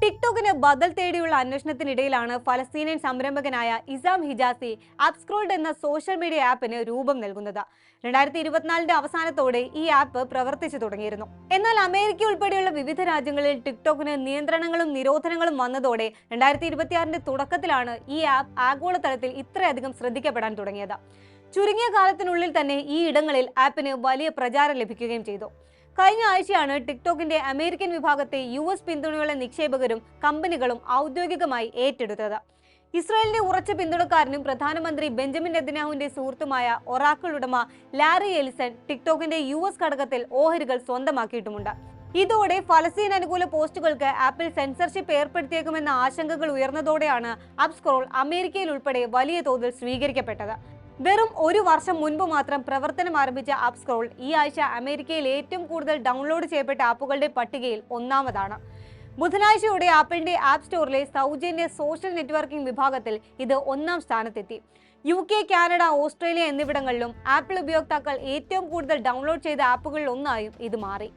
ടിക്ടോക്കിന് ബദൽ തേടിയുള്ള അന്വേഷണത്തിനിടയിലാണ് Palestinian സംരംഭകനായ Issam Hijazi അപ്സ്ക്രോൾഡ് എന്ന സോഷ്യൽ മീഡിയ ആപ്പിന് രൂപം നൽകുന്നത്. 2024 അവസാനത്തോടെ ഈ ആപ്പ് പ്രവർത്തിച്ചു തുടങ്ങിയിരുന്നു. എന്നാൽ അമേരിക്ക ഉൾപ്പെടെയുള്ള വിവിധ രാജ്യങ്ങളിൽ ടിക്ടോക്കിന് നിയന്ത്രണങ്ങളും നിരോധനങ്ങളും വന്നതോടെ 2026 തുടക്കത്തിലാണ് ഈ ആപ്പ് ആഗോളതലത്തിൽ ഇത്രയധികം ശ്രദ്ധിക്കപ്പെടാൻ തുടങ്ങിയത്. ചുരുങ്ങിയ കാലത്തിനുള്ളിൽ തന്നെ ഈ ഇടങ്ങളിൽ ആപ്പിന് വലിയ പ്രചാരം ലഭിക്കുകയും ചെയ്തു. കഴിഞ്ഞ ആഴ്ചയാണ് ടിക്ടോക്കിന്റെ അമേരിക്കൻ വിഭാഗത്തെ US പിന്തുണയുള്ള നിക്ഷേപകരും കമ്പനികളും ഔദ്യോഗികമായി ഏറ്റെടുത്തത്. ഇസ്രായേലിന്റെ ഉറച്ച പിന്തുണക്കാരനും പ്രധാനമന്ത്രി ബെഞ്ചമിൻ നെതന്യാഹുവിന്റെ സുഹൃത്തുമായ ഒറാക്കിൾ ഉടമ ലാരി എലിസൺ ടിക്ടോക്കിന്റെ US ഘടകത്തിൽ ഓഹരികൾ സ്വന്തമാക്കിയിട്ടുമുണ്ട്. ഇതോടെ ഫലസ്തീൻ അനുകൂല പോസ്റ്റുകൾക്ക് ആപ്പിൾ സെൻസർഷിപ്പ് ഏർപ്പെടുത്തിയേക്കുമെന്ന ആശങ്കകൾ ഉയർന്നതോടെയാണ് അപ്സ്ക്രോൾ അമേരിക്കയിൽ ഉൾപ്പെടെ വലിയ തോതിൽ സ്വീകരിക്കപ്പെട്ടത്. വെറും ഒരു വർഷം മുൻപ് മാത്രം പ്രവർത്തനം ആരംഭിച്ച അപ്സ്ക്രോൾ ഈ ആഴ്ച അമേരിക്കയിൽ ഏറ്റവും കൂടുതൽ ഡൗൺലോഡ് ചെയ്യപ്പെട്ട ആപ്പുകളുടെ പട്ടികയിൽ ഒന്നാമതാണ്. ബുധനാഴ്ചയോടെ ആപ്പിളിന്റെ ആപ്പ് സ്റ്റോറിലെ സൗജന്യ സോഷ്യൽ നെറ്റ്വർക്കിംഗ് വിഭാഗത്തിൽ ഇത് ഒന്നാം സ്ഥാനത്തെത്തി. UK, കാനഡ, ഓസ്ട്രേലിയ എന്നിവിടങ്ങളിലും ആപ്പിൾ ഉപയോക്താക്കൾ ഏറ്റവും കൂടുതൽ ഡൗൺലോഡ് ചെയ്ത ആപ്പുകളിൽ ഒന്നായും ഇത് മാറി.